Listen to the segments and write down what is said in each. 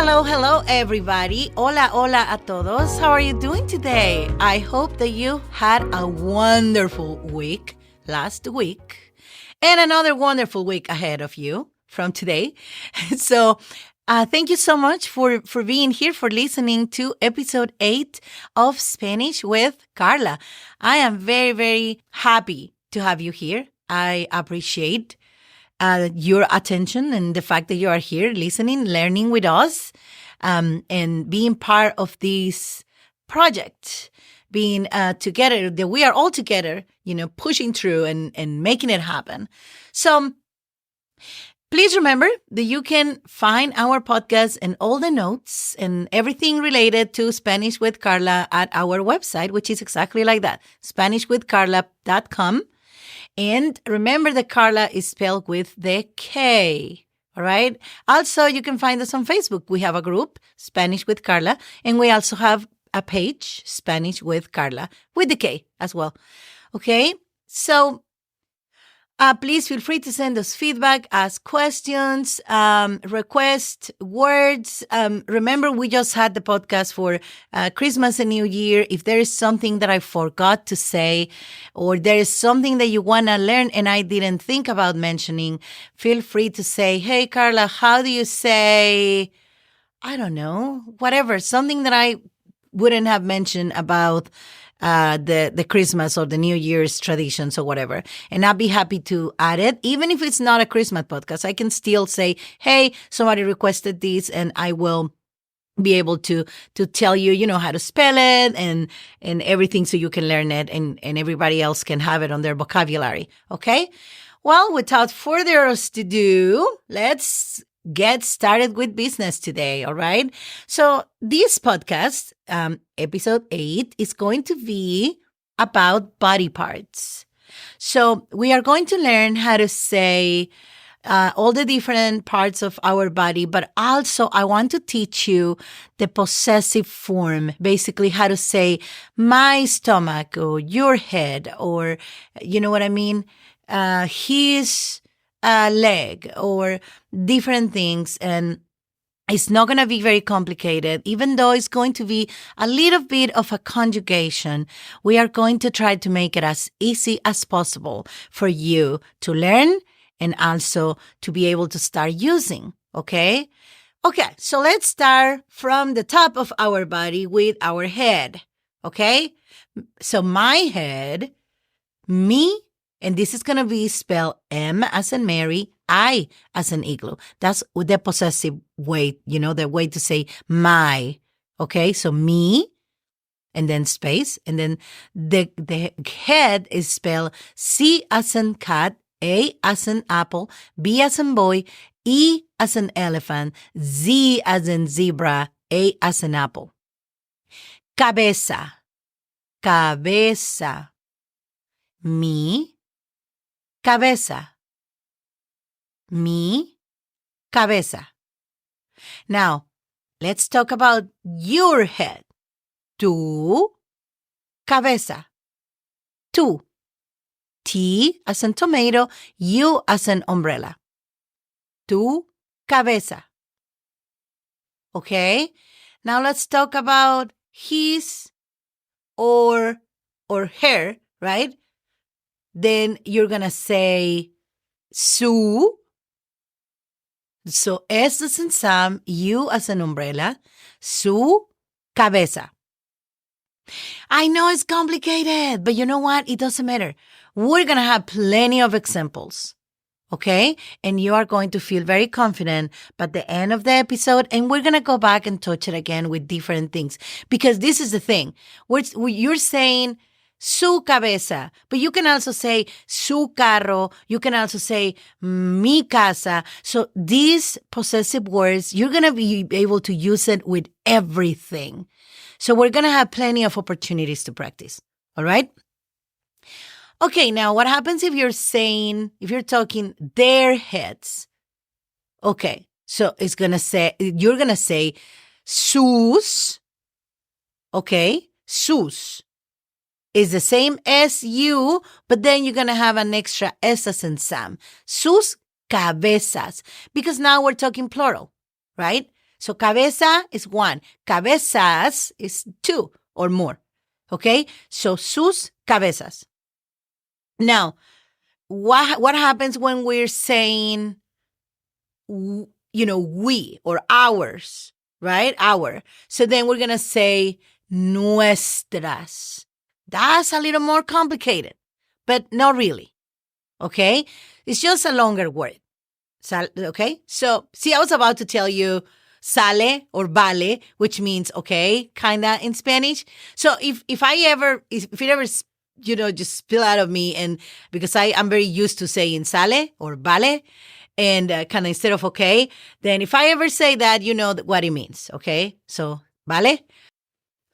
Hello, everybody. Hola, hola a todos. How are you doing today? I hope that you had a wonderful week last week and another wonderful week ahead of you from today. So, thank you so much for being here, for listening to episode 8 of Spanish with Carla. I am very, very happy to have you here. I appreciate your attention and the fact that you are here listening, learning with us, and being part of this project, being together, that we are all together, pushing through and making it happen. So please remember that you can find our podcast and all the notes and everything related to Spanish with Carla at our website, which is exactly like that, SpanishWithCarla.com. And remember that Carla is spelled with the K, all right? Also, you can find us on Facebook. We have a group, Spanish with Carla, and we also have a page, Spanish with Carla, with the K as well, okay? So please feel free to send us feedback, ask questions, request words. Remember, we just had the podcast for Christmas and New Year. If there is something that I forgot to say, or there is something that you want to learn and I didn't think about mentioning, feel free to say, hey, Carla, how do you say, I don't know, whatever, something that I wouldn't have mentioned about the Christmas or the New Year's traditions or whatever. And I'll be happy to add it. Even if it's not a Christmas podcast, I can still say, hey, somebody requested this, and I will be able to tell you, how to spell it and everything so you can learn it and everybody else can have it on their vocabulary. Okay? Well, without further ado, let's get started with business today, all right? So this podcast, episode 8, is going to be about body parts. So we are going to learn how to say all the different parts of our body, but also I want to teach you the possessive form, basically how to say my stomach or your head or, you know what I mean? His leg or different things. And it's not going to be very complicated, even though it's going to be a little bit of a conjugation. We are going to try to make it as easy as possible for you to learn and also to be able to start using. Okay? Okay, so let's start from the top of our body with our head. Okay? So my head, me, and this is going to be spelled M as in Mary, I as in igloo. That's the possessive way, the way to say my. Okay, so me, and then space, and then the head is spelled C as in cat, A as in apple, B as in boy, E as in elephant, Z as in zebra, A as in apple. Cabeza, cabeza. Mi cabeza. Mi cabeza. Now, let's talk about your head. Tu cabeza. Tu. T as in tomato, U as in umbrella. Tu cabeza. Okay? Now let's talk about his or her, right? Then you're going to say su. So S as in Sam, U as an umbrella, su cabeza. I know it's complicated, but you know what? It doesn't matter. We're going to have plenty of examples, okay? And you are going to feel very confident by the end of the episode, and we're going to go back and touch it again with different things. Because this is the thing. You're saying su cabeza, but you can also say su carro, you can also say mi casa. So these possessive words, you're going to be able to use it with everything. So we're going to have plenty of opportunities to practice, all right? Okay, now what happens if you're talking their heads? Okay, so you're going to say sus, okay, sus. Is the same as you, but then you're going to have an extra S as in Sam. Sus cabezas. Because now we're talking plural, right? So cabeza is one. Cabezas is two or more. Okay? So sus cabezas. Now, what happens when we're saying, we or ours, right? Our. So then we're going to say nuestras. That's a little more complicated, but not really. Okay? It's just a longer word. Okay? So, see, I was about to tell you sale or vale, which means okay, kind of in Spanish. So if it ever, just spill out of me, and because I'm very used to saying sale or vale, and kind of instead of okay, then if I ever say that, you know what it means. Okay? So, vale?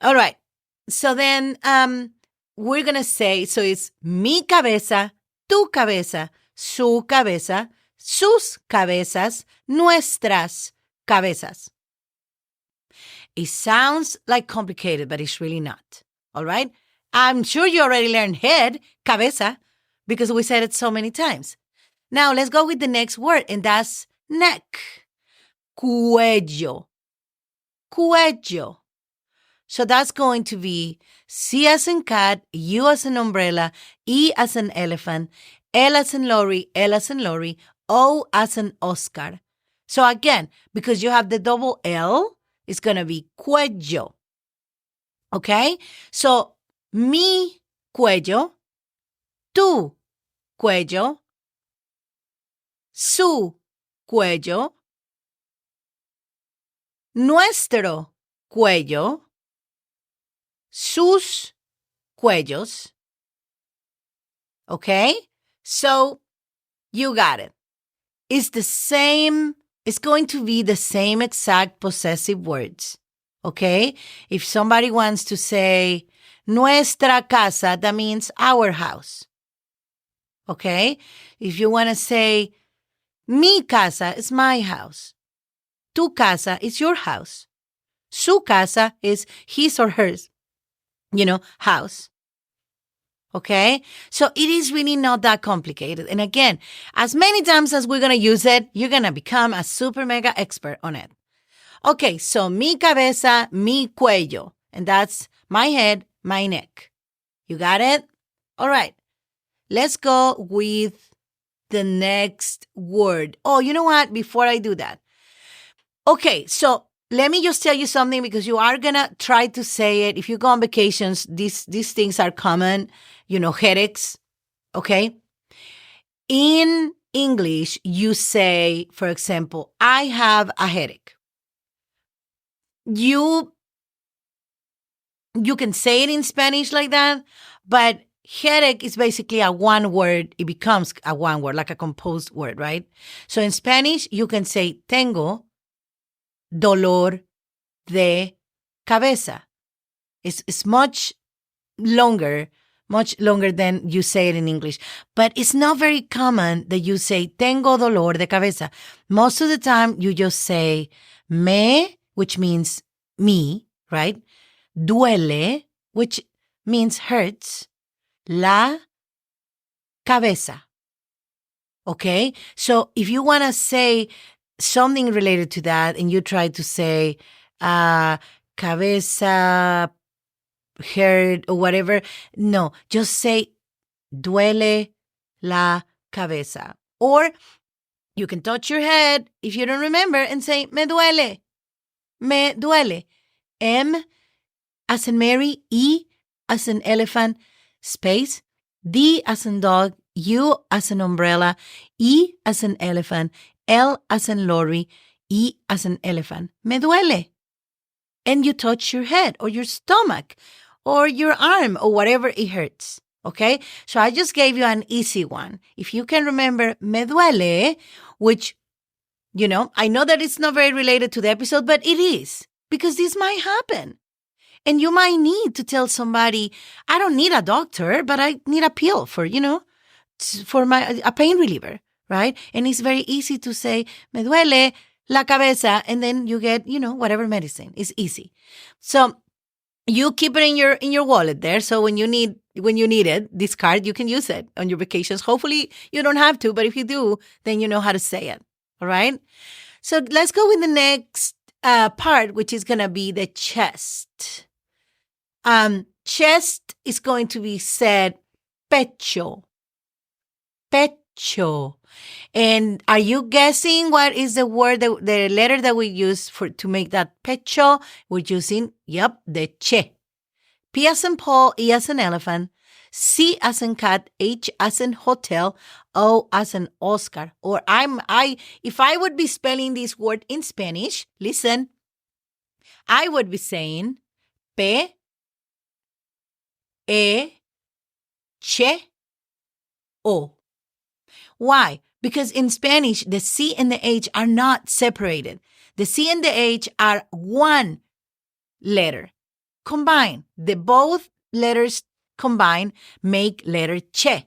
All right. So then we're going to say, so it's mi cabeza, tu cabeza, su cabeza, sus cabezas, nuestras cabezas. It sounds like complicated, but it's really not. All right? I'm sure you already learned head, cabeza, because we said it so many times. Now, let's go with the next word, and that's neck. Cuello. Cuello. So that's going to be C as in cat, U as in umbrella, E as in elephant, L as in lorry, L as in lorry, O as in Oscar. So again, because you have the double L, it's going to be cuello. Okay? So mi cuello, tu cuello, su cuello, nuestro cuello, sus cuellos. Okay? So you got it. It's the same, it's going to be the same exact possessive words. Okay? If somebody wants to say nuestra casa, that means our house. Okay? If you want to say mi casa is my house. Tu casa is your house. Su casa is his or hers, house. Okay? So it is really not that complicated. And again, as many times as we're going to use it, you're going to become a super mega expert on it. Okay, so mi cabeza, mi cuello. And that's my head, my neck. You got it? All right. Let's go with the next word. Oh, you know what? Before I do that. Okay, so let me just tell you something, because you are going to try to say it. If you go on vacations, these things are common, headaches, okay? In English, you say, for example, I have a headache. You can say it in Spanish like that, but headache is basically a one word. It becomes a one word, like a composed word, right? So in Spanish, you can say tengo dolor de cabeza. It's much longer than you say it in English. But it's not very common that you say tengo dolor de cabeza. Most of the time, you just say me, which means me, right? Duele, which means hurts. La cabeza. Okay? So if you want to say something related to that, and you try to say cabeza, head, or whatever, no, just say duele la cabeza. Or you can touch your head if you don't remember and say me duele. Me duele. M as in Mary, E as in elephant, space, D as in dog, U as in umbrella, E as in elephant, L as in lorry, E as in elephant. Me duele. And you touch your head or your stomach or your arm or whatever it hurts. Okay? So I just gave you an easy one. If you can remember me duele, which, I know that it's not very related to the episode, but it is, because this might happen. And you might need to tell somebody, I don't need a doctor, but I need a pill for a pain reliever, right? And it's very easy to say, me duele la cabeza, and then you get, whatever medicine. It's easy. So you keep it in your wallet there. So when you need it, this card, you can use it on your vacations. Hopefully you don't have to, but if you do, then you know how to say it. All right? So let's go with the next part, which is going to be the chest. Chest is going to be said pecho. Pecho. And are you guessing what is the word, the letter that we use to make that pecho? We're using, the che. P as in Paul, E as in elephant, C as in cat, H as in hotel, O as in Oscar. Or if I would be spelling this word in Spanish, listen, I would be saying P, E, che, O. Why? Because in Spanish, the C and the H are not separated. The C and the H are one letter. Combine. The both letters combine make letter che.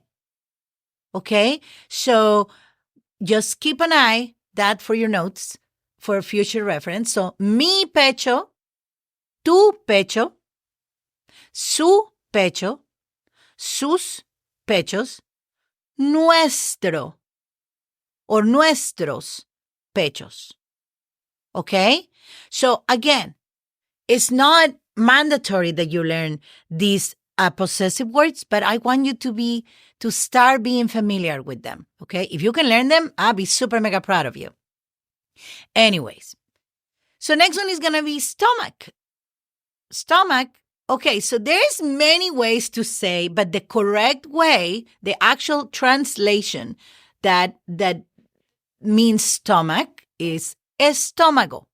Okay? So just keep an eye that for your notes for future reference. So mi pecho, tu pecho, su pecho, sus pechos, nuestro or nuestros pechos. Okay? So again, it's not mandatory that you learn these possessive words, but I want you to start being familiar with them. Okay? If you can learn them, I'll be super mega proud of you. Anyways, so next one is going to be stomach. Stomach. Okay, so there's many ways to say, but the correct way, the actual translation that means stomach is estómago.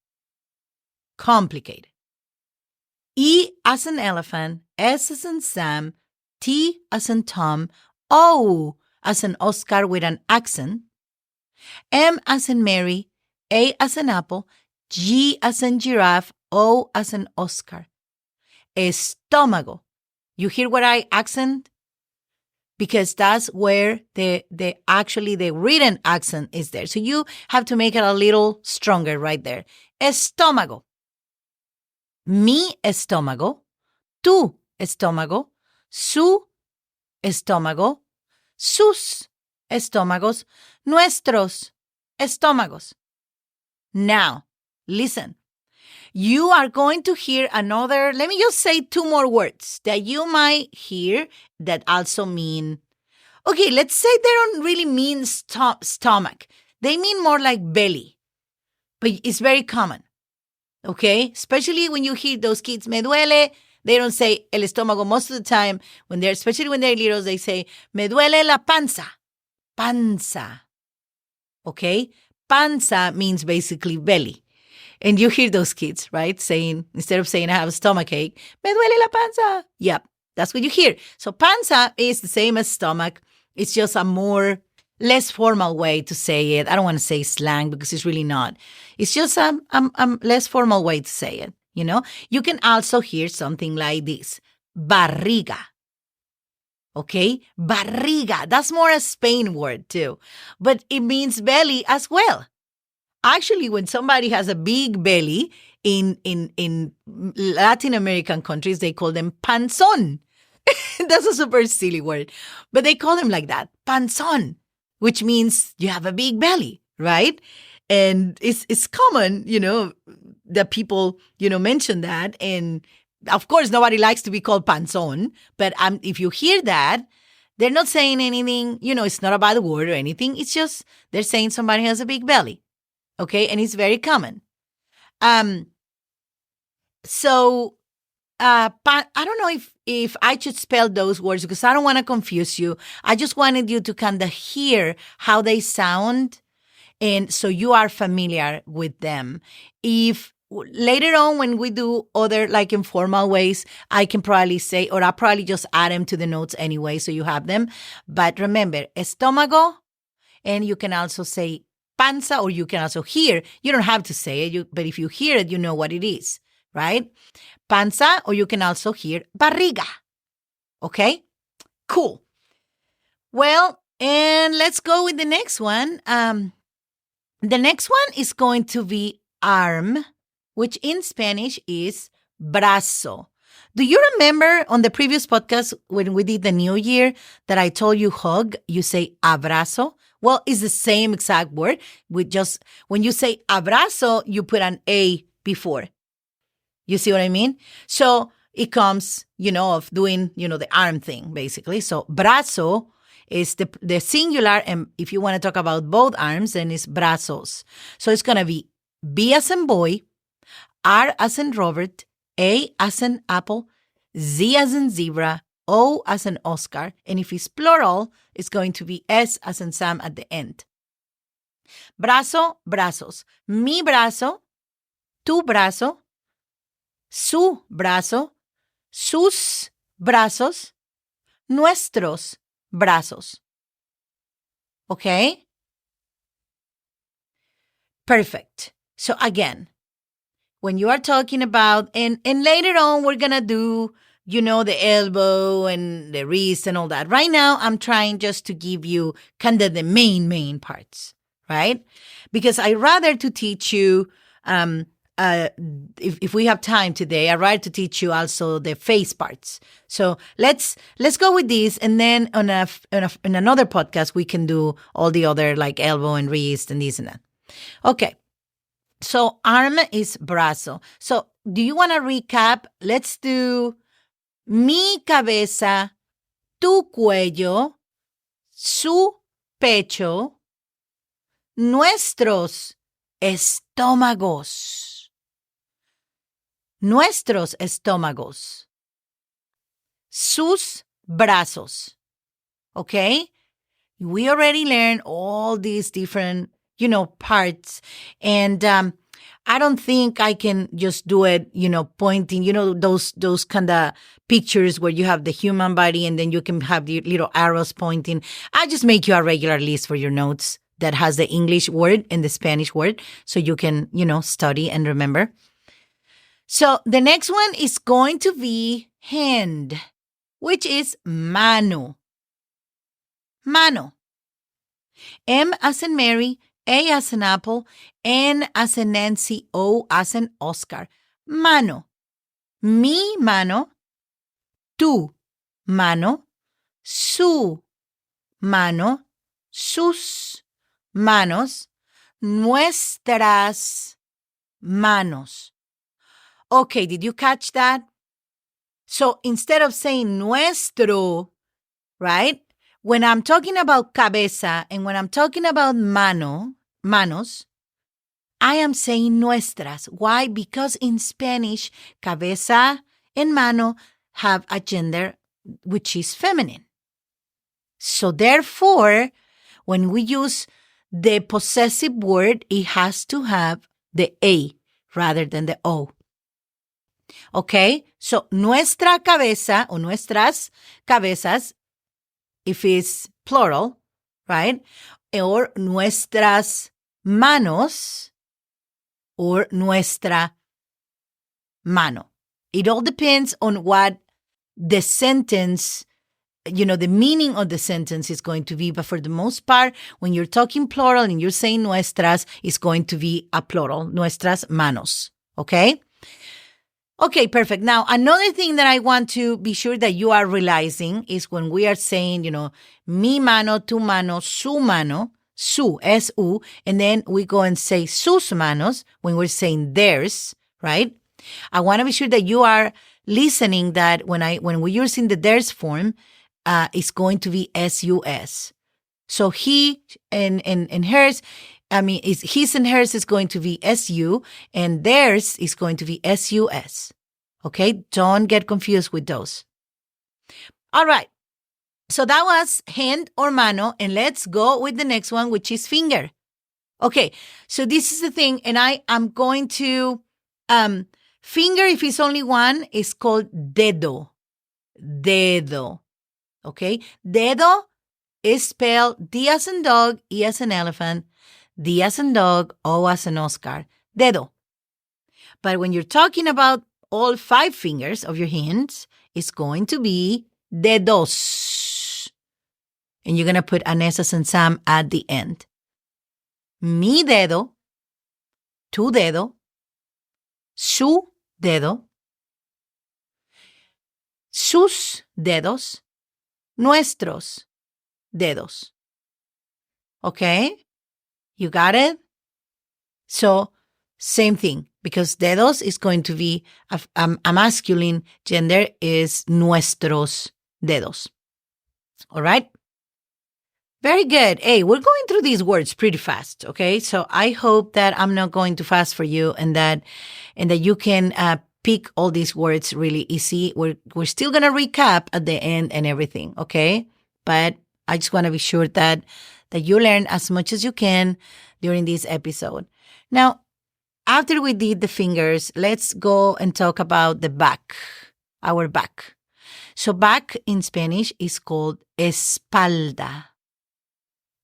Complicated. E as in elephant, S as in Sam, T as in Tom, O as in Oscar with an accent, M as in Mary, A as in apple, G as in giraffe, O as in Oscar. Estómago. You hear what I accent? Because that's where the written accent is there. So you have to make it a little stronger right there. Estómago. Mi estómago, tu estómago, su estómago, sus estómagos, nuestros estómagos. Now, listen. You are going to hear another, let me just say two more words that you might hear that also mean, okay, let's say they don't really mean stomach. They mean more like belly, but it's very common, okay? Especially when you hear those kids, me duele, they don't say el estómago most of the time. Especially when they're little, they say, me duele la panza, panza, okay? Panza means basically belly. And you hear those kids, right? Saying, instead of saying I have a stomach ache, me duele la panza. Yep, that's what you hear. So panza is the same as stomach. It's just a less formal way to say it. I don't want to say slang because it's really not. It's just a less formal way to say it, you know? You can also hear something like this, barriga. Okay? Barriga. That's more a Spain word too. But it means belly as well. Actually, when somebody has a big belly in Latin American countries, they call them panzón. That's a super silly word. But they call them like that, panzón, which means you have a big belly, right? And it's common, you know, that people, you know, mention that. And of course, nobody likes to be called panzón. But if you hear that, they're not saying anything, you know, it's not a bad word or anything. It's just they're saying somebody has a big belly. Okay, and it's very common. So I don't know if I should spell those words because I don't want to confuse you. I just wanted you to kind of hear how they sound, and so you are familiar with them. If later on when we do other like informal ways, I can probably say, or I'll probably just add them to the notes anyway, so you have them. But remember, estómago, and you can also say panza, or you can also hear. You don't have to say it, but if you hear it, you know what it is, right? Panza, or you can also hear barriga. Okay? Cool. Well, and let's go with the next one. The next one is going to be arm, which in Spanish is brazo. Do you remember on the previous podcast when we did the New Year that I told you hug, you say abrazo? Well, it's the same exact word. With just when you say abrazo, you put an A before. You see what I mean? So it comes, of doing, the arm thing, basically. So brazo is the singular, and if you want to talk about both arms, then it's brazos. So it's going to be B as in boy, R as in Robert, A as in apple, Z as in zebra, O as in Oscar, and if it's plural, it's going to be S as in Sam at the end. Brazo, brazos. Mi brazo, tu brazo, su brazo, sus brazos, nuestros brazos. Okay? Perfect. So again, when you are talking about, and later on we're going to do, the elbow and the wrist and all that. Right now, I'm trying just to give you kind of the main parts, right? Because I rather to teach you, if we have time today, I'd rather to teach you also the face parts. So let's go with this, and then in another podcast we can do all the other like elbow and wrist and this and that. Okay. So arm is brazo. So do you want to recap? Let's do mi cabeza, tu cuello, su pecho, nuestros estómagos. Nuestros estómagos. Sus brazos. Okay? We already learned all these different parts. And I don't think I can just do it, pointing, those kind of pictures where you have the human body and then you can have the little arrows pointing. I just make you a regular list for your notes that has the English word and the Spanish word so you can, study and remember. So the next one is going to be hand, which is mano. Mano. M as in Mary, A as in apple, N as in Nancy, O as in Oscar. Mano. Mi mano, tu mano, su mano, sus manos, nuestras manos. Okay, did you catch that? So instead of saying nuestro, right? When I'm talking about cabeza and when I'm talking about manos, I am saying nuestras. Why? Because in Spanish, cabeza and mano have a gender which is feminine. So therefore, when we use the possessive word, it has to have the A rather than the O. Okay? So nuestra cabeza or nuestras cabezas, if it's plural, right? Or nuestras manos or nuestra mano. It all depends on what the sentence, the meaning of the sentence is going to be. But for the most part, when you're talking plural and you're saying nuestras, it's going to be a plural, nuestras manos. Okay? Okay, perfect. Now, another thing that I want to be sure that you are realizing is when we are saying, mi mano, tu mano, su mano, su, S-U, and then we go and say sus manos when we're saying theirs, right? I want to be sure that you are listening that when we're using the theirs form, it's going to be S-U-S. So he and hers, his and hers is going to be S-U, and theirs is going to be S-U-S. Okay? Don't get confused with those. All right. So that was hand or mano, and let's go with the next one, which is finger. Okay. So this is the thing, and I'm going to, finger, if it's only one, is called dedo. Dedo. Okay? Dedo is spelled D as in dog, E as in elephant, D as in dog, O as in Oscar. Dedo. But when you're talking about all 5 fingers of your hands, it's going to be dedos. And you're going to put an S as in Sam at the end. Mi dedo, tu dedo, su dedo, sus dedos, nuestros dedos. Okay? You got it? So, same thing. because dedos is going to be a masculine gender, is nuestros dedos. All right? Very good. Hey, we're going through these words pretty fast, okay? So I hope that I'm not going too fast for you and that you can pick all these words really easy. We're still going to recap at the end and everything, okay? But I just want to be sure that you learn as much as you can during this episode. Now, after we did the fingers, let's go and talk about the back, our back. So back in Spanish is called espalda.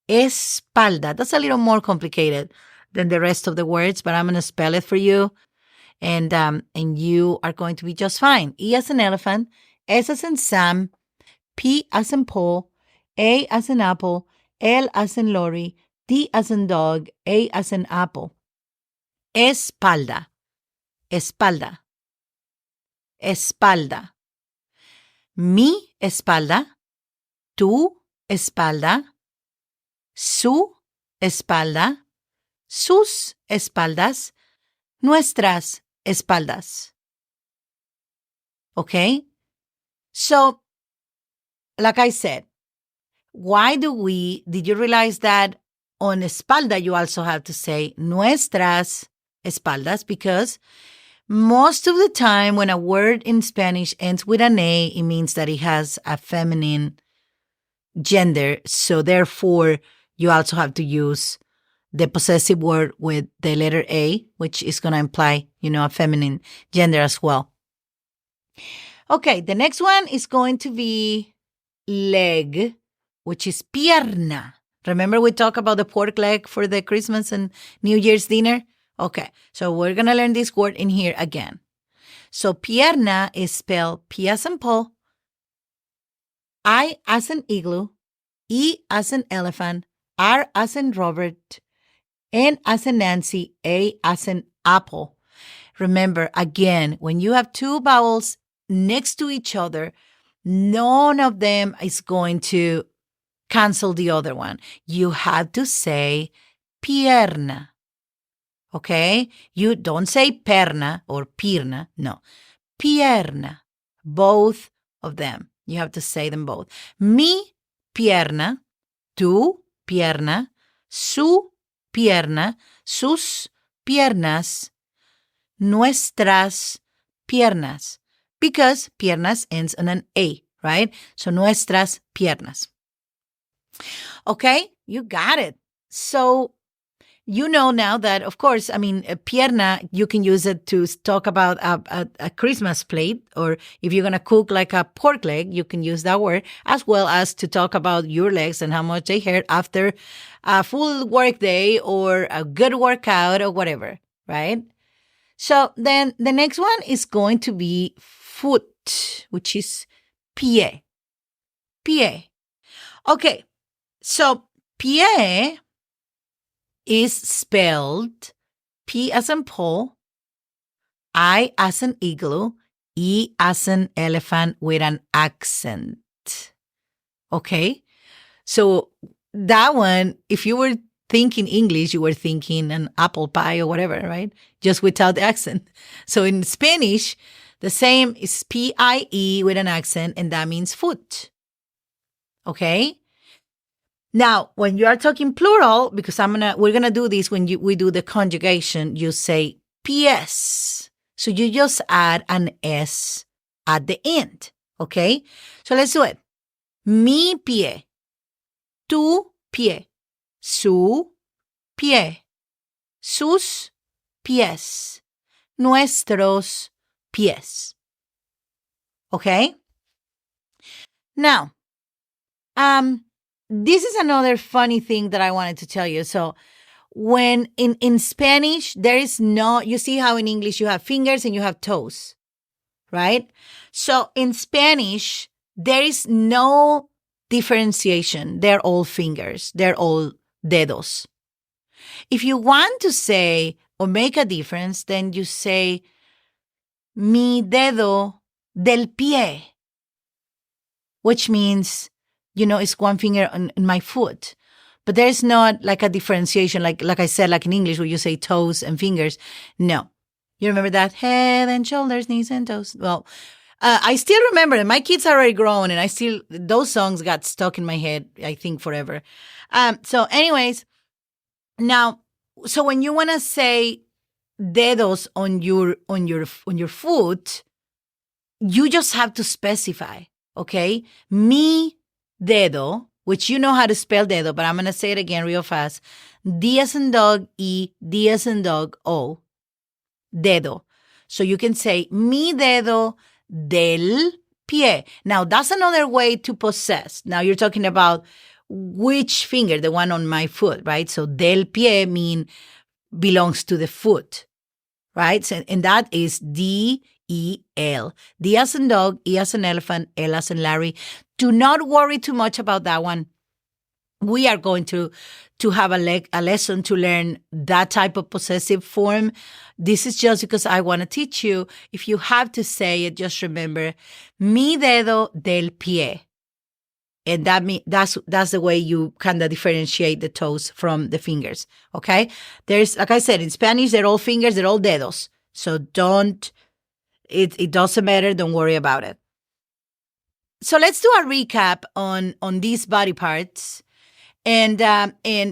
Espalda. That's a little more complicated than the rest of the words, but I'm going to spell it for you. And you are going to be just fine. E as in elephant, S as in Sam, P as in Paul, A as in apple, L as in lorry, D as in dog, A as in apple. Espalda. Espalda. Espalda. Mi espalda, tu espalda, su espalda, sus espaldas, nuestras espaldas. Okay? So, like I said, did you realize that on espalda you also have to say nuestras espaldas? Because most of the time when a word in Spanish ends with an A, it means that it has a feminine gender. So therefore, you also have to use the possessive word with the letter A, which is going to imply, a feminine gender as well. Okay, the next one is going to be leg, which is pierna. Remember we talked about the pork leg for the Christmas and New Year's dinner? Okay, so we're going to learn this word in here again. So pierna is spelled P as in Paul, I as in igloo, E as in elephant, R as in Robert, N as in Nancy, A as in apple. Remember, again, when you have two vowels next to each other, none of them is going to cancel the other one. You have to say pierna. Okay? You don't say perna or pierna. No. Pierna. Both of them. You have to say them both. Mi pierna, tu pierna, su pierna, sus piernas, nuestras piernas. Because piernas ends on an A, right? So nuestras piernas. Okay? You got it. So you know now that, of course, pierna, you can use it to talk about a Christmas plate, or if you're going to cook like a pork leg, you can use that word, as well as to talk about your legs and how much they hurt after a full work day or a good workout or whatever, right? So then the next one is going to be foot, which is pie. Pie. Okay, so pie is spelled P as in Paul, I as in igloo, E as in elephant with an accent. Okay? So that one, if you were thinking English, you were thinking an apple pie or whatever, right? Just without the accent. So in Spanish, the same is P-I-E with an accent, and that means foot. Okay? Now, when you are talking plural, because we're gonna do this when we do the conjugation, you say PS. So you just add an S at the end, okay? So let's do it. Mi pie, tu pie, su pie, sus pies, nuestros pies. Okay? Now, this is another funny thing that I wanted to tell you. So when in Spanish, there is no, you see how in English you have fingers and you have toes, right? So in Spanish, there is no differentiation. They're all fingers. They're all dedos. If you want to say or make a difference, then you say mi dedo del pie, which means, it's one finger on my foot. But there's not like a differentiation, like I said, like in English where you say toes and fingers. No. You remember that? Head and shoulders, knees and toes. Well, I still remember it. My kids are already grown, and those songs got stuck in my head, I think, forever. So anyways, now, so when you want to say dedos on your foot, you just have to specify, okay? Mi dedo, which you know how to spell dedo, but I'm going to say it again real fast. D as in dog, E, D as in dog, O. Dedo. So you can say mi dedo del pie. Now, that's another way to possess. Now, you're talking about which finger, the one on my foot, right? So del pie belongs to the foot, right? So, and that is D-E-L. D as in dog, E as in elephant, L as in Larry. Do not worry too much about that one. We are going to have a lesson to learn that type of possessive form. This is just because I want to teach you. If you have to say it, just remember, mi dedo del pie. And that's the way you kind of differentiate the toes from the fingers, okay? There's, like I said, in Spanish, they're all fingers, they're all dedos. So it doesn't matter, don't worry about it. So let's do a recap on these body parts. And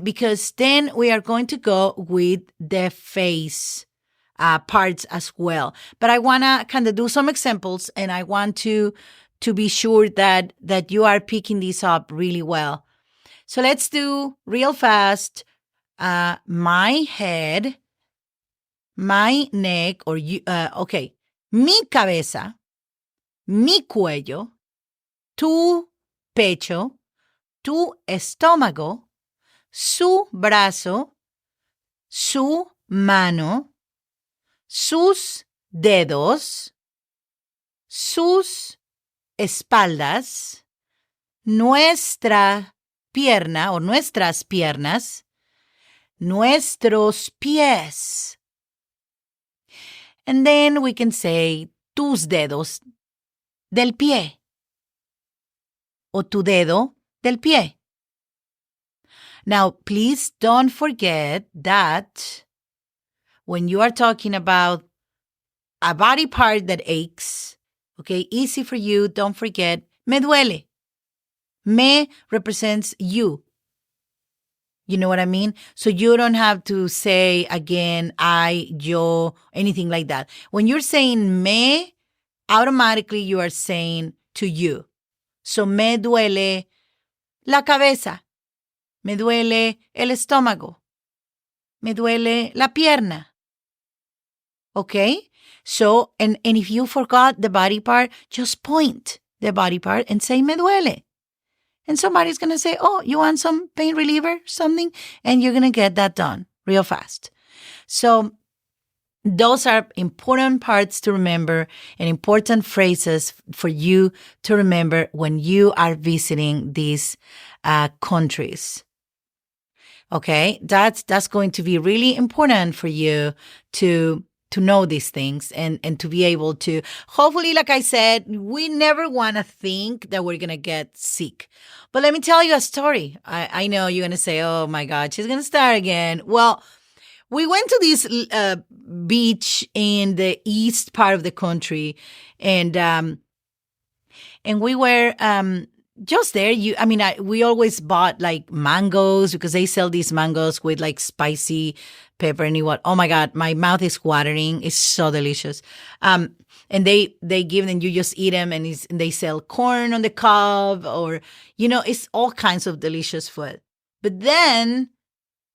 because then we are going to go with the face parts as well. But I want to kind of do some examples, and I want to be sure that you are picking these up really well. So let's do real fast. My head, my neck, or okay. Mi cabeza, mi cuello, tu pecho, tu estómago, su brazo, su mano, sus dedos, sus espaldas, nuestra pierna o nuestras piernas, nuestros pies. And then we can say tus dedos del pie o tu dedo del pie. Now, please don't forget that when you are talking about a body part that aches, okay, easy for you, don't forget, me duele. Me represents you. You know what I mean? So you don't have to say again, I, yo, anything like that. When you're saying me, automatically you are saying to you. So me duele la cabeza. Me duele el estómago. Me duele la pierna. Okay? So, and if you forgot the body part, just point the body part and say me duele. And somebody's going to say, oh, you want some pain reliever, something? And you're going to get that done real fast. So those are important parts to remember and important phrases for you to remember when you are visiting these countries. Okay, that's going to be really important for you to know these things and to be able to, hopefully, like I said, we never want to think that we're going to get sick. But let me tell you a story. I know you're going to say, oh my God, she's going to start again. Well, we went to this beach in the east part of the country, and we were just there. We always bought like mangoes because they sell these mangoes with like spicy pepper and what. Oh my God, my mouth is watering. It's so delicious. And they give them, you just eat them, and they sell corn on the cob, or, it's all kinds of delicious food. But then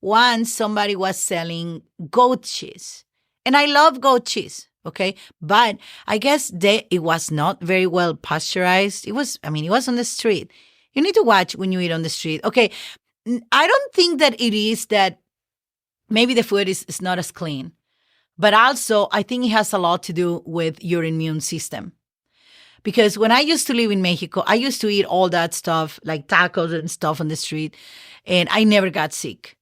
once somebody was selling goat cheese, and I love goat cheese. Okay. But I guess it was not very well pasteurized. It was on the street. You need to watch when you eat on the street. Okay. I don't think that it is that maybe the food is not as clean, but also I think it has a lot to do with your immune system. Because when I used to live in Mexico, I used to eat all that stuff like tacos and stuff on the street, and I never got sick.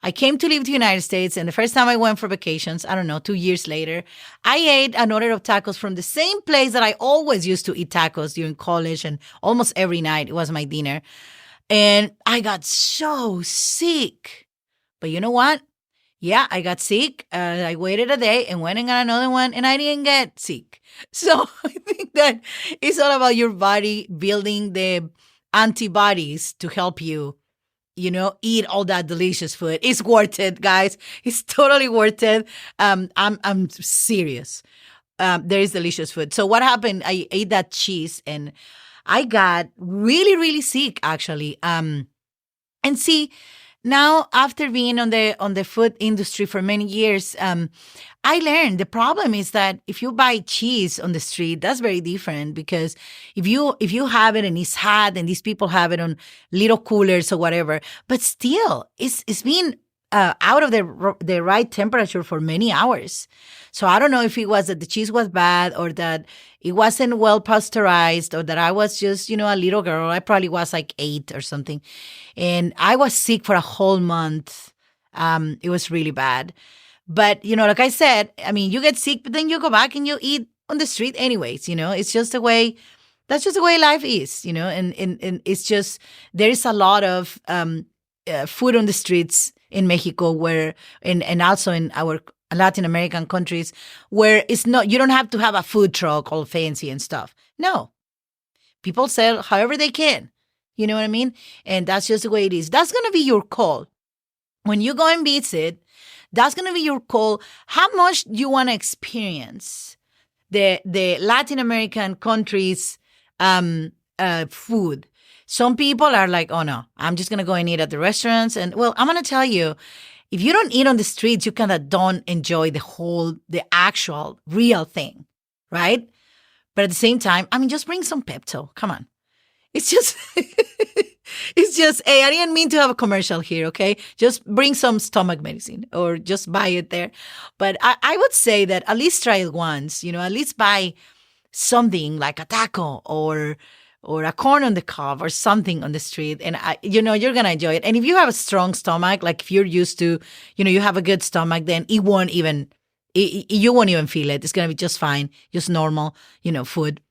I came to live to the United States, and the first time I went for vacations, 2 years later, I ate an order of tacos from the same place that I always used to eat tacos during college, and almost every night it was my dinner. And I got so sick. But you know what? Yeah, I got sick. I waited a day and went and got another one, and I didn't get sick. So I think that it's all about your body building the antibodies to help you, eat all that delicious food. It's worth it, guys. It's totally worth it. I'm serious. There is delicious food. So what happened? I ate that cheese and I got really, really sick, actually. And see, now after being on the food industry for many years, I learned the problem is that if you buy cheese on the street, that's very different, because if you have it and it's hot and these people have it on little coolers or whatever, but still it's been out of the right temperature for many hours. So I don't know if it was that the cheese was bad or that it wasn't well pasteurized or that I was just, a little girl. I probably was like 8 or something. And I was sick for a whole month. It was really bad. But, like I said, I mean, you get sick, but then you go back and you eat on the street anyways, it's just the way, that's just the way life is, and it's just, there is a lot of food on the streets in Mexico where, and also in our Latin American countries where it's not, you don't have to have a food truck all fancy and stuff. No. People sell however they can. You know what I mean? And that's just the way it is. That's going to be your call. When you go and visit, that's going to be your call. How much do you want to experience the Latin American countries' food? Some people are like, oh no, I'm just going to go and eat at the restaurants. And well, I'm going to tell you, if you don't eat on the streets, you kind of don't enjoy the actual real thing, right? But at the same time, I mean, just bring some Pepto. Come on. It's just, hey, I didn't mean to have a commercial here, okay? Just bring some stomach medicine or just buy it there. But I would say that at least try it once, at least buy something like a taco or a corn on the cob or something on the street. And, you're going to enjoy it. And if you have a strong stomach, like if you're used to, you have a good stomach, then you won't even feel it. It's going to be just fine, just normal, food.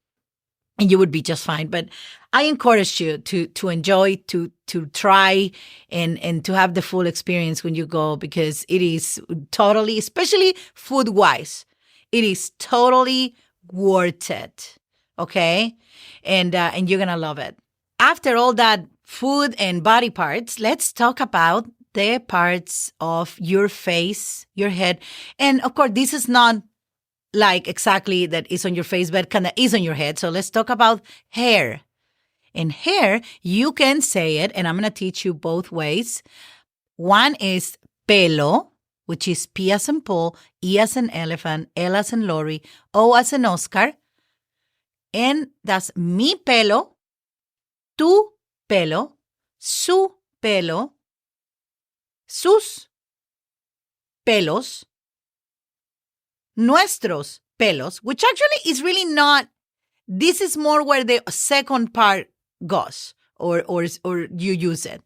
And you would be just fine. But I encourage you to enjoy, to try and to have the full experience when you go, because it is totally, especially food-wise, it is totally worth it. Okay? And you're going to love it. After all that food and body parts, let's talk about the parts of your face, your head. And of course, this is not like exactly that is on your face, but kind of is on your head. So let's talk about hair. And hair, you can say it, and I'm going to teach you both ways. One is pelo, which is P as in Paul, E as in elephant, L as in Lori, O as in Oscar. And that's mi pelo, tu pelo, su pelo, sus pelos, nuestros pelos, which actually is really not, this is more where the second part goes or you use it.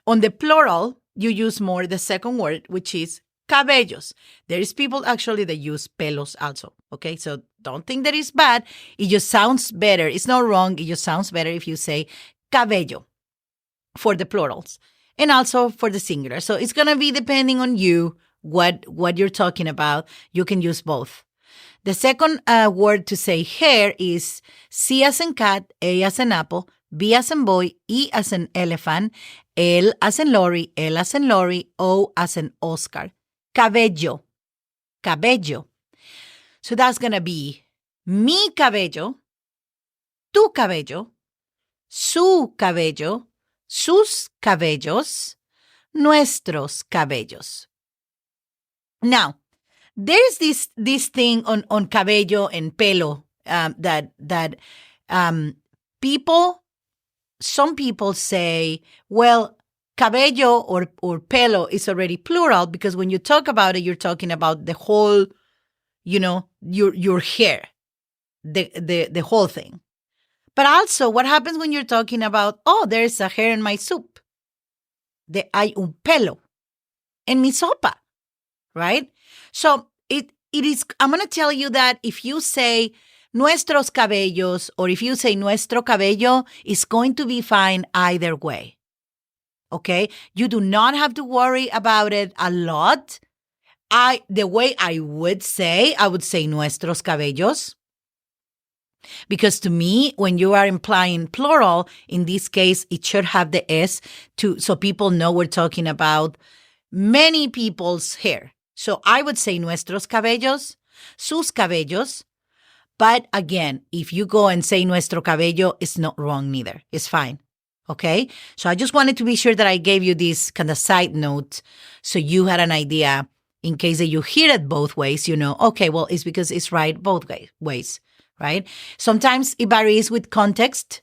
On the plural, you use more the second word, which is cabellos. There is people actually that use pelos also, okay? So don't think that it's bad. It just sounds better. It's not wrong. It just sounds better if you say cabello for the plurals and also for the singular. So it's going to be depending on you, what you're talking about. You can use both. The second word to say hair is C as in cat, A as in apple, B as in boy, E as in elephant, L as in Lori, L as in Lori, O as in Oscar. Cabello, cabello. So that's going to be mi cabello, tu cabello, su cabello, sus cabellos, nuestros cabellos. Now, there's this thing on cabello and pelo that some people say, well, cabello or pelo is already plural because when you talk about it, you're talking about the whole, your hair, the whole thing. But also, what happens when you're talking about, there's a hair in my soup? Hay un pelo en mi sopa, right? So it is, I'm going to tell you that if you say nuestros cabellos or if you say nuestro cabello, it's going to be fine either way. Okay? You do not have to worry about it a lot the way I would say nuestros cabellos. Because to me, when you are implying plural, in this case, it should have the S so people know we're talking about many people's hair. So I would say nuestros cabellos, sus cabellos. But again, if you go and say nuestro cabello, it's not wrong neither. It's fine. Okay? So I just wanted to be sure that I gave you this kind of side note so you had an idea in case that you hear it both ways, okay, well, it's because it's right both ways. Right? Sometimes it varies with context,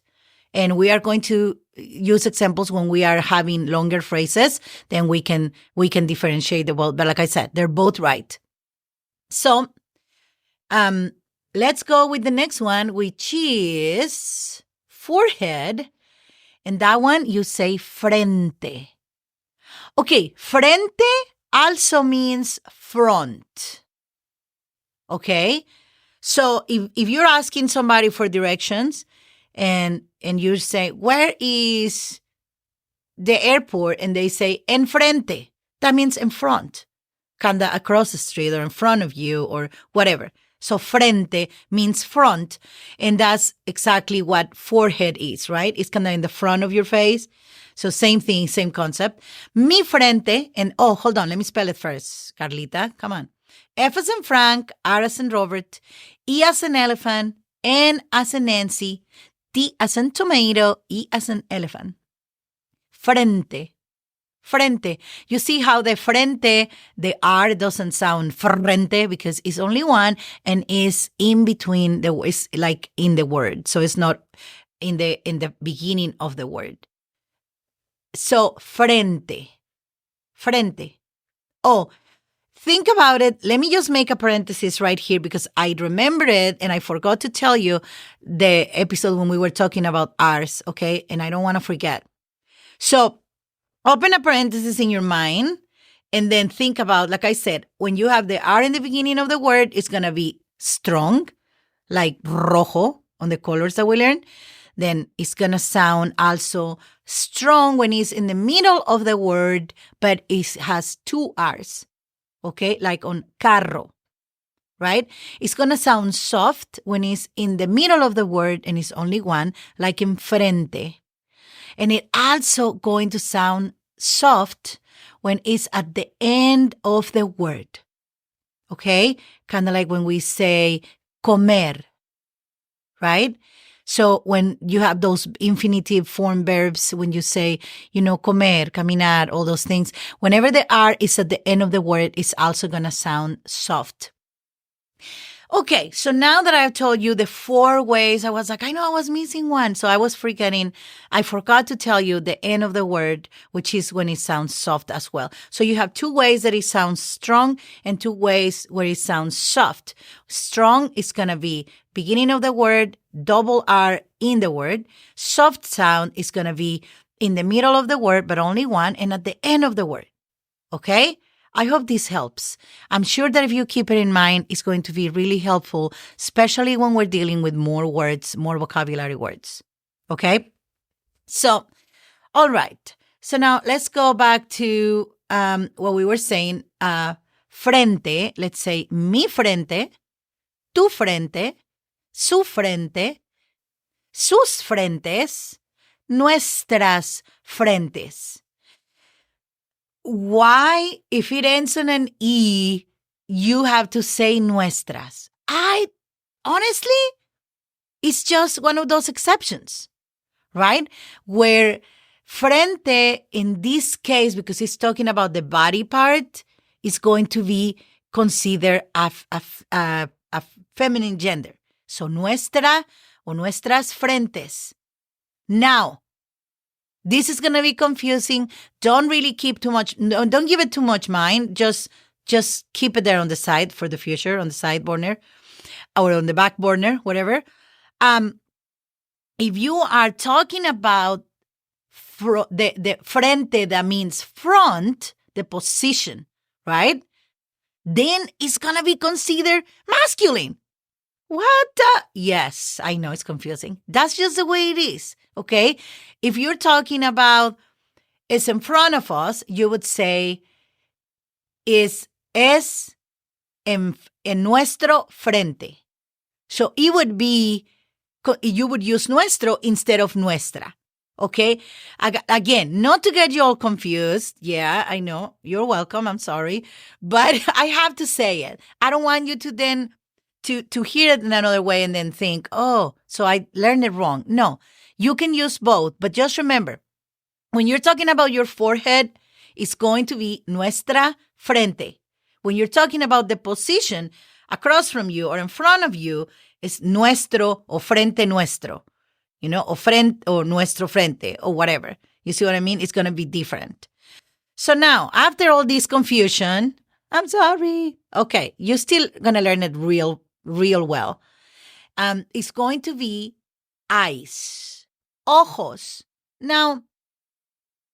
and we are going to use examples when we are having longer phrases, then we can differentiate the both. But like I said, they're both right. So let's go with the next one, which is forehead. And that one, you say frente. Okay, frente also means front. Okay? So if you're asking somebody for directions and you say, where is the airport? And they say, enfrente. That means in front, kind of across the street or in front of you or whatever. So frente means front. And that's exactly what forehead is, right? It's kind of in the front of your face. So same thing, same concept. Mi frente, and hold on, let me spell it first. Carlita, come on. F as in Frank, R as in Robert, E as in elephant, N as in Nancy, T as in tomato, E as in elephant. Frente. Frente. You see how the frente, the R doesn't sound frente because it's only one and is in between it's like in the word. So it's not in the beginning of the word. So frente. Frente. Think about it. Let me just make a parenthesis right here because I remembered it and I forgot to tell you the episode when we were talking about R's, okay? And I don't want to forget. So open a parenthesis in your mind and then think about, like I said, when you have the R in the beginning of the word, it's going to be strong, like rojo on the colors that we learned. Then it's going to sound also strong when it's in the middle of the word, but it has two R's. Okay, like on carro, right? It's going to sound soft when it's in the middle of the word and it's only one, like in frente. And it also going to sound soft when it's at the end of the word. Okay? Kind of like when we say comer, right? So when you have those infinitive form verbs, when you say, comer, caminar, all those things, whenever the R is at the end of the word, it's also going to sound soft. Okay, so now that I've told you the 4 ways, I was like, I know I was missing one. So I was forgetting. I forgot to tell you the end of the word, which is when it sounds soft as well. So you have 2 ways that it sounds strong and 2 ways where it sounds soft. Strong is going to be beginning of the word, double R in the word. Soft sound is going to be in the middle of the word, but only one, and at the end of the word. Okay? I hope this helps. I'm sure that if you keep it in mind, it's going to be really helpful, especially when we're dealing with more words, more vocabulary words. Okay? So, all right. So now let's go back to what we were saying. Frente, let's say mi frente, tu frente, su frente, sus frentes, nuestras frentes. Why, if it ends on an E, you have to say nuestras? Honestly, it's just one of those exceptions, right? Where frente, in this case, because it's talking about the body part, is going to be considered a feminine gender. So nuestra o nuestras frentes. Now, this is going to be confusing. Don't really keep too much, don't give it too much mind. Just keep it there on the side for the future, on the side burner or on the back burner, whatever. If you are talking about the frente, that means front, the position, right? Then it's going to be considered masculine. What the? Yes, I know it's confusing. That's just the way it is, okay? If you're talking about it's in front of us, you would say is es en nuestro frente. So it would be, you would use nuestro instead of nuestra. Okay? Again, not to get you all confused. Yeah, I know. You're welcome. I'm sorry. But I have to say it. I don't want you to then to hear it in another way and then think, oh, so I learned it wrong. No, you can use both. But just remember, when you're talking about your forehead, it's going to be nuestra frente. When you're talking about the position across from you or in front of you, it's nuestro or frente nuestro, or frente or nuestro frente or whatever. You see what I mean? It's going to be different. So now, after all this confusion, I'm sorry. Okay, you're still going to learn it real well. It's going to be eyes, ojos. Now,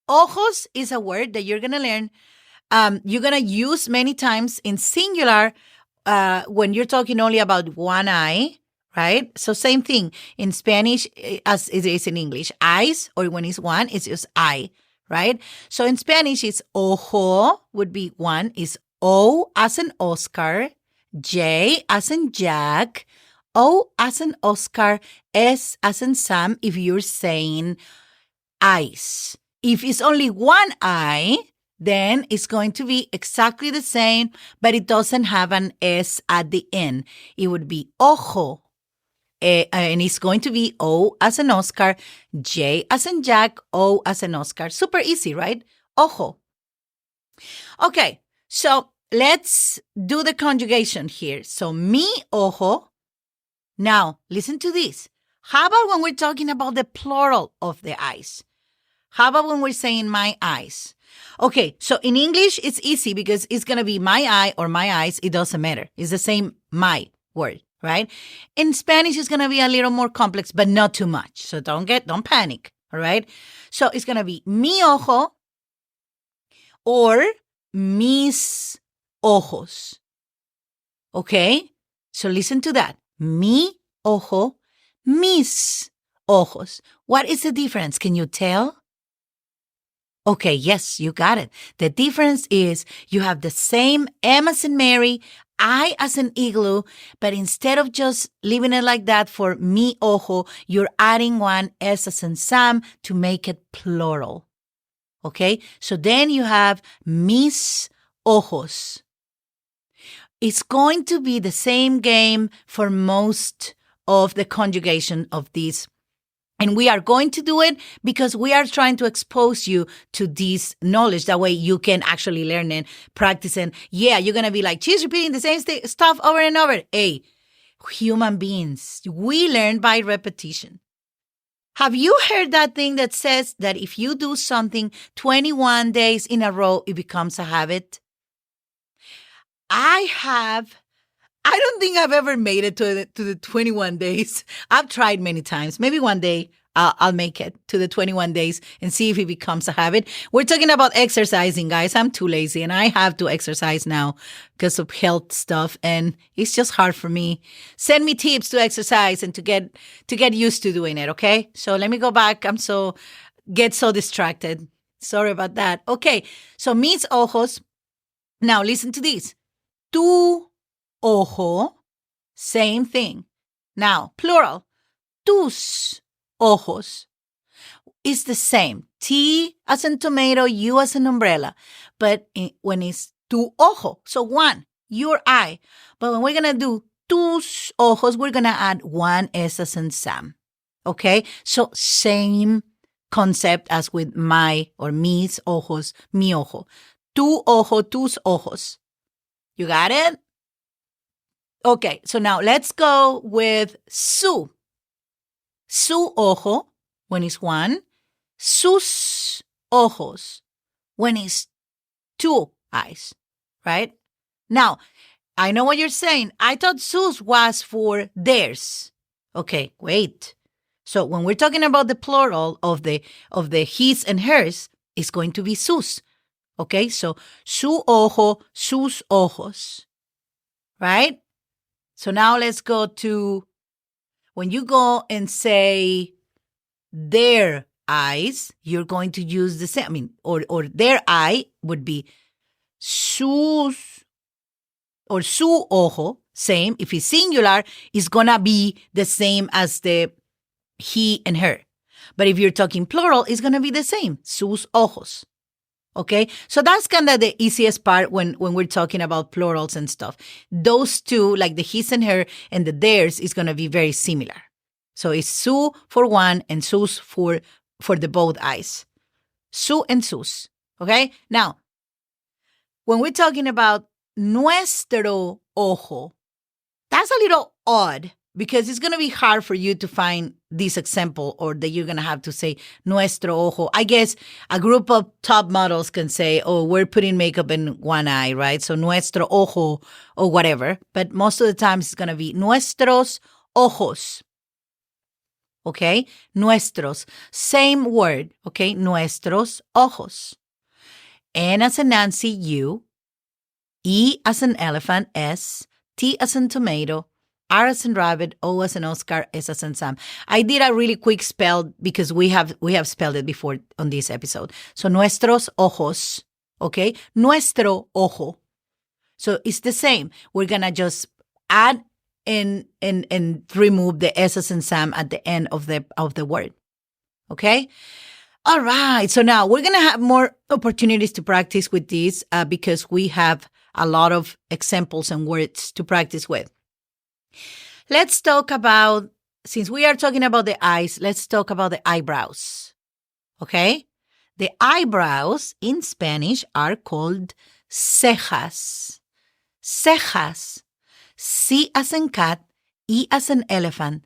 ojos is a word that you're going to learn. You're going to use many times in singular when you're talking only about one eye, right? So same thing in Spanish as it is in English. Eyes, or when it's one, it's just eye, right? So in Spanish, it's ojo would be one, is O as in Oscar, J as in Jack, O as in Oscar, S as in Sam if you're saying eyes. If it's only one eye, then it's going to be exactly the same, but it doesn't have an S at the end. It would be ojo. And it's going to be O as in Oscar, J as in Jack, O as in Oscar. Super easy, right? Ojo. Okay, so let's do the conjugation here. So mi ojo. Now, listen to this. How about when we're talking about the plural of the eyes? How about when we're saying my eyes? Okay, so in English, it's easy because it's going to be my eye or my eyes. It doesn't matter. It's the same my word, right? In Spanish, it's going to be a little more complex, but not too much. So don't panic, all right? So it's going to be mi ojo or mis ojos. Okay? So listen to that. Mi ojo, mis ojos. What is the difference? Can you tell? Okay, yes, you got it. The difference is you have the same M as in Mary, I as in igloo, but instead of just leaving it like that for mi ojo, you're adding one S as in Sam to make it plural. Okay, so then you have mis ojos. It's going to be the same game for most of the conjugation of these. And we are going to do it because we are trying to expose you to this knowledge. That way you can actually learn and practice. And yeah, you're going to be like, she's repeating the same stuff over and over. Hey, human beings, we learn by repetition. Have you heard that thing that says that if you do something 21 days in a row, it becomes a habit? I don't think I've ever made it to the 21 days. I've tried many times. Maybe one day I'll make it to the 21 days and see if it becomes a habit. We're talking about exercising, guys. I'm too lazy and I have to exercise now because of health stuff. And it's just hard for me. Send me tips to exercise and to get used to doing it. Okay. So let me go back. Get so distracted. Sorry about that. Okay. So mis ojos. Now listen to this. Tu ojo, same thing. Now, plural, tus ojos. It's the same. T as in tomato, U as in umbrella. But when it's tu ojo, so one, your eye. But when we're going to do tus ojos, we're going to add one S as in Sam. Okay? So same concept as with my or mis ojos, mi ojo. Tu ojo, tus ojos. You got it? Okay, so now let's go with su. Su ojo, when it's one. Sus ojos, when it's two eyes, right? Now, I know what you're saying. I thought sus was for theirs. Okay, wait. So when we're talking about the plural of the his and hers, it's going to be sus. Okay, so su ojo, sus ojos, right? So now let's go to when you go and say their eyes, you're going to use the same, or their eye would be sus or su ojo, same. If it's singular, it's going to be the same as the he and her. But if you're talking plural, it's going to be the same, sus ojos. Okay, so that's kind of the easiest part when we're talking about plurals and stuff. Those two, like the his and her and the theirs, is going to be very similar. So it's su for one and sus for the both eyes. Su and sus. Okay, now, when we're talking about nuestro ojo, that's a little odd because it's going to be hard for you to find this example or that you're going to have to say nuestro ojo. I guess a group of top models can say, oh, we're putting makeup in one eye, right? So nuestro ojo or whatever. But most of the time it's going to be nuestros ojos. Okay? Nuestros. Same word. Okay? Nuestros ojos. N as in Nancy, U. E as in elephant, S. T as in tomato. R as in rabbit, O as in Oscar, S as in Sam. I did a really quick spell because we have spelled it before on this episode. So nuestros ojos, okay? Nuestro ojo. So it's the same. We're gonna just add and remove the S as in Sam at the end of the word. Okay? All right. So now we're gonna have more opportunities to practice with this because we have a lot of examples and words to practice with. Let's talk about, since we are talking about the eyes, let's talk about the eyebrows. Okay? The eyebrows in Spanish are called cejas. Cejas. C as in cat, E as in elephant,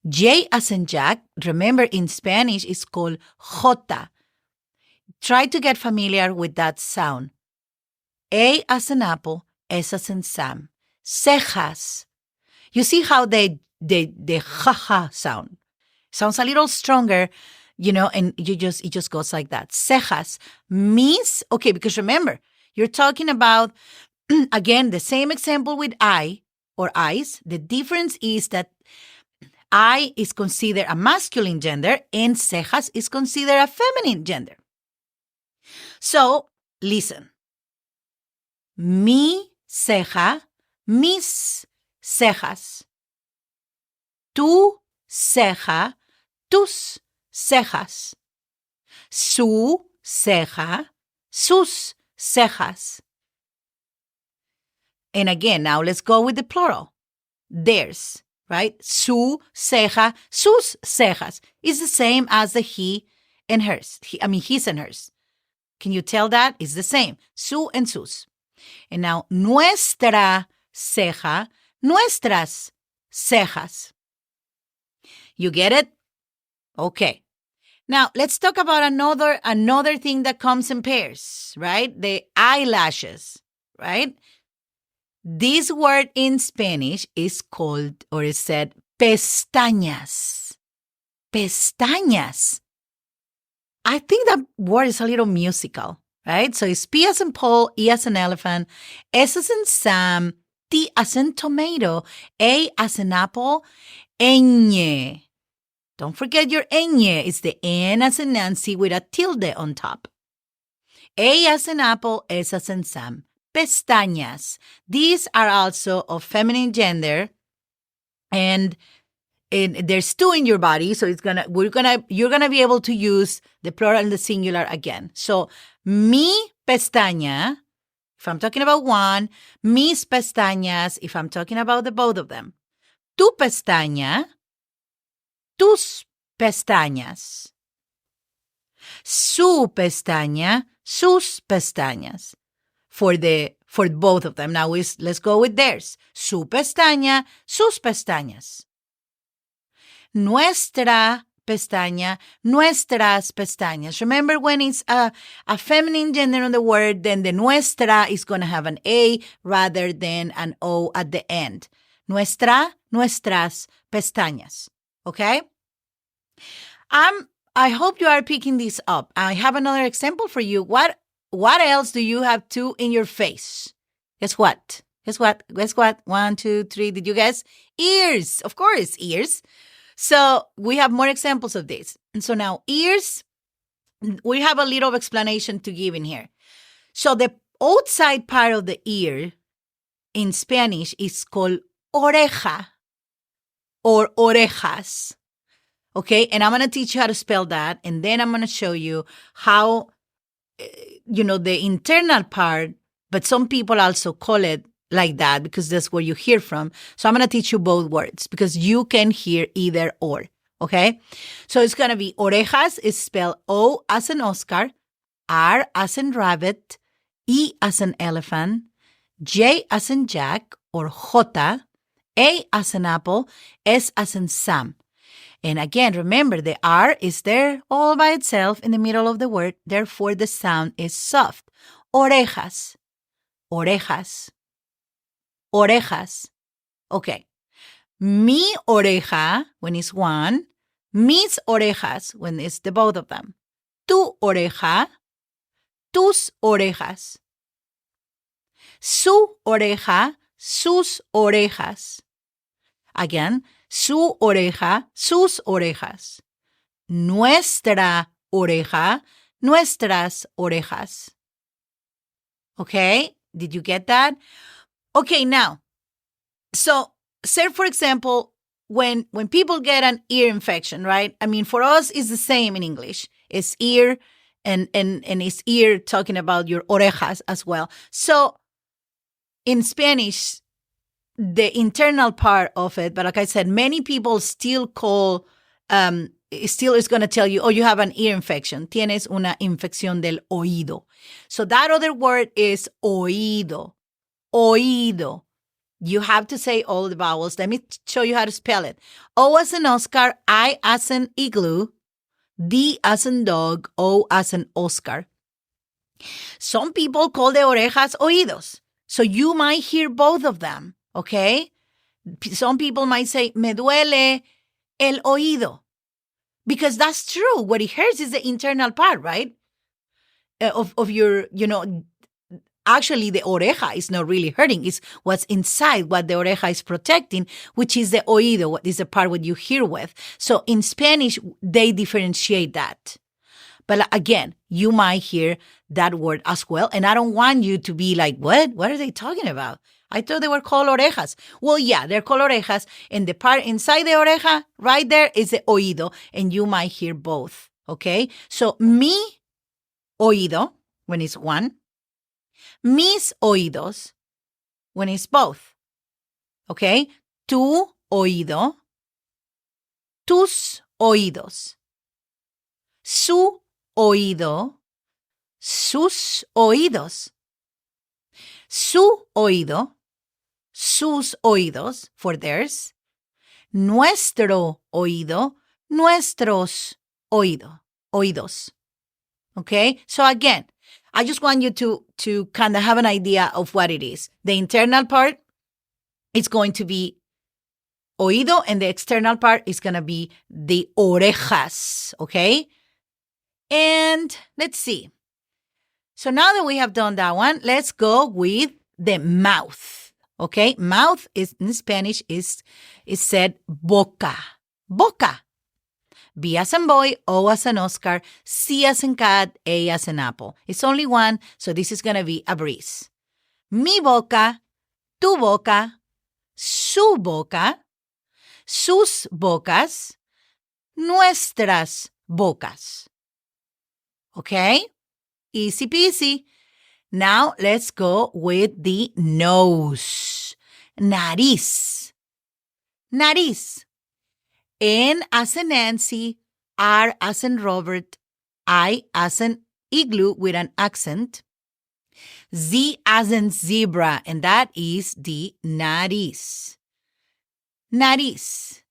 J as in Jack. Remember, in Spanish, it's called J. Try to get familiar with that sound. A as in apple, S as in Sam. Cejas. You see how the ha sound sounds a little stronger, and it just goes like that. Cejas means, okay, because remember, you're talking about, again, the same example with eye or eyes. The difference is that eye is considered a masculine gender and cejas is considered a feminine gender. So, listen. Mi ceja, mis cejas. Tu ceja, tus cejas. Su ceja, sus cejas. And again, now let's go with the plural. Theirs, right? Su ceja, sus cejas is the same as the he and hers. His and hers. Can you tell that? It's the same. Su and sus. And now, nuestra ceja, nuestras cejas. You get it? Okay. Now, let's talk about another thing that comes in pairs, right? The eyelashes, right? This word in Spanish is called, or is said, pestañas. Pestañas. I think that word is a little musical, right? So it's P as in Paul, E as in elephant, S as in Sam, T as in tomato, A as in apple, ñ. Don't forget your ñ. It's the N as in Nancy with a tilde on top. A as in apple, S as in Sam. Pestañas. These are also of feminine gender, and there's two in your body, so you're gonna be able to use the plural and the singular again. So mi pestaña, if I'm talking about one, mis pestañas, if I'm talking about the both of them. Tu pestaña, tus pestañas. Su pestaña, sus pestañas. For both of them. Now let's go with theirs. Su pestaña, sus pestañas. Nuestra pestaña, nuestras pestañas. Remember, when it's a feminine gender on the word, then the nuestra is going to have an A rather than an O at the end. Nuestra, nuestras pestañas. Okay? I hope you are picking this up. I have another example for you. What else do you have two in your face? Guess what? Guess what? 1, 2, 3. Did you guess? Ears. Of course, ears. So we have more examples of this. And so now ears, we have a little explanation to give in here. So the outside part of the ear in Spanish is called oreja or orejas. Okay, and I'm going to teach you how to spell that, and then I'm going to show you how, the internal part, but some people also call it like that because that's where you hear from. So I'm going to teach you both words because you can hear either or, okay? So it's going to be orejas is spelled O as in Oscar, R as in rabbit, E as in elephant, J as in Jack or J, A as in apple, S as in Sam. And again, remember, the R is there all by itself in the middle of the word. Therefore, the sound is soft. Orejas, orejas, orejas. Okay. Mi oreja, when it's one. Mis orejas, when it's the both of them. Tu oreja, tus orejas. Su oreja, sus orejas. Again, su oreja, sus orejas. Nuestra oreja, nuestras orejas. Okay? Did you get that? Okay, now, so say, for example, when people get an ear infection, right? I mean, for us, it's the same in English. It's ear and it's ear talking about your orejas as well. So in Spanish, the internal part of it, but like I said, many people still call, still is going to tell you, oh, you have an ear infection. Tienes una infección del oído. So that other word is oído. Oído. You have to say all the vowels. Let me show you how to spell it. O as in Oscar, I as in igloo, D as in dog, O as in Oscar. Some people call the orejas oídos. So you might hear both of them. Okay? Some people might say, me duele el oído. Because that's true. What it hurts is the internal part, right? Of your, actually the oreja is not really hurting. It's what's inside, what the oreja is protecting, which is the oído, what is the part what you hear with. So in Spanish, they differentiate that. But again, you might hear that word as well. And I don't want you to be like, what? What are they talking about? I thought they were called orejas. Well, yeah, they're called orejas. And the part inside the oreja, right there, is the oído. And you might hear both, okay? So, mi oído, when it's one. Mis oídos, when it's both, okay? Tu oído. Tus oídos. Su oído. Sus oídos. Su oído. Sus oídos, for theirs. Nuestro oído. Nuestros oídos. Okay? So again, I just want you to kind of have an idea of what it is. The internal part is going to be oído, and the external part is going to be the orejas, okay? And let's see. So now that we have done that one, let's go with the mouth, okay? Mouth is in Spanish is said boca. Boca. B as in boy, O as in Oscar, C as in cat, A as in apple. It's only one, so this is going to be a breeze. Mi boca, tu boca, su boca, sus bocas, nuestras bocas. Okay? Easy peasy. Now let's go with the nose. Nariz. Nariz. N as in Nancy, R as in Robert, I as in igloo with an accent, Z as in zebra, and that is the nariz. Nariz.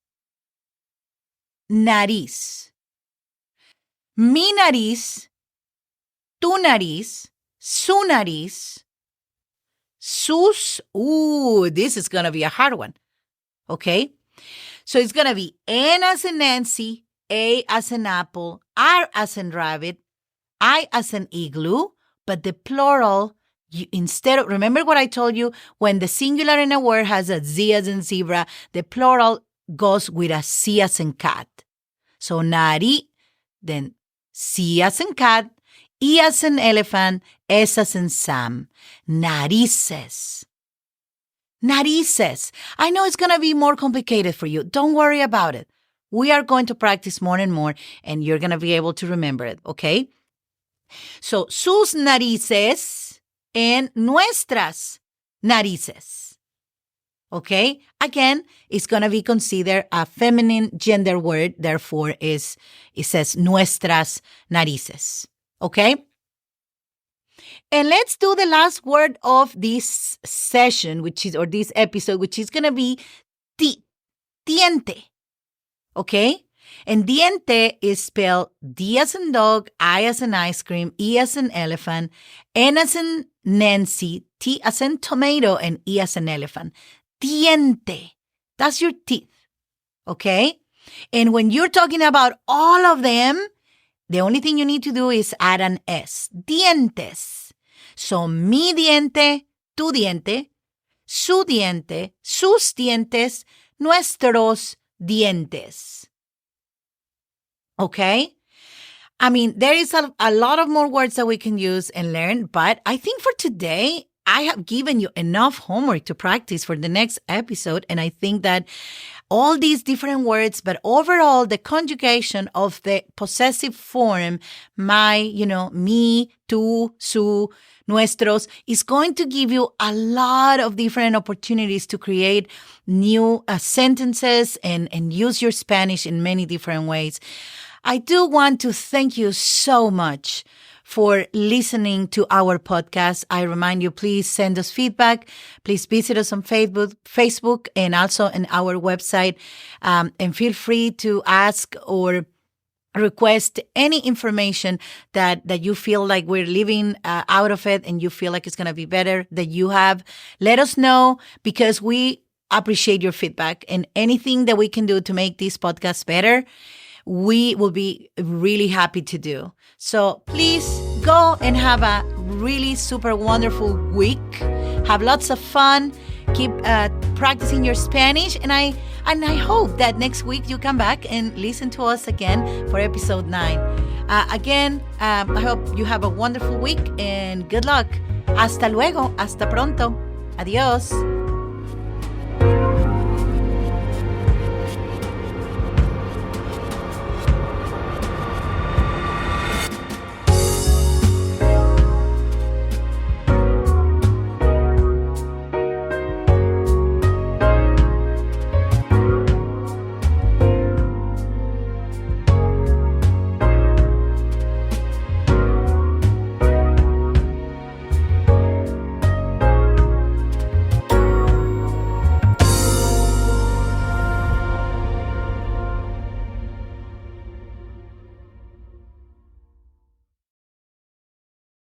Nariz. Mi nariz, tu nariz, su nariz, sus. Ooh, this is going to be a hard one. Okay? So it's going to be N as in Nancy, A as in apple, R as in rabbit, I as in igloo, but the plural, instead of, remember what I told you, when the singular in a word has a Z as in zebra, the plural goes with a C as in cat. So nari, then C as in cat, E as in elephant, S as in Sam. Narices. Narices. I know it's going to be more complicated for you. Don't worry about it. We are going to practice more and more, and you're going to be able to remember it, okay? So, sus narices and nuestras narices. Okay? Again, it's going to be considered a feminine gender word. Therefore, it says nuestras narices. Okay? And let's do the last word of this session, or this episode, which is going to be diente. Okay? And diente is spelled D as in dog, I as in ice cream, E as in elephant, N as in Nancy, T as in tomato, and E as in elephant. Diente. That's your teeth. Okay? And when you're talking about all of them, the only thing you need to do is add an S. Dientes. So, mi diente, tu diente, su diente, sus dientes, nuestros dientes. Okay? I mean, there is a lot of more words that we can use and learn, but I think for today, I have given you enough homework to practice for the next episode, and I think that all these different words, but overall, the conjugation of the possessive form, my, mi, tu, su, nuestros, is going to give you a lot of different opportunities to create new sentences and use your Spanish in many different ways. I do want to thank you so much for listening to our podcast. I remind you, please send us feedback. Please visit us on Facebook and also on our website. And feel free to ask or request any information that you feel like we're leaving out of it and you feel like it's going to be better that you have. Let us know, because we appreciate your feedback, and anything that we can do to make this podcast better, we will be really happy to do. So please go and have a really super wonderful week. Have lots of fun. Keep practicing your Spanish. And I hope that next week you come back and listen to us again for episode 9. I hope you have a wonderful week and good luck. Hasta luego. Hasta pronto. Adios.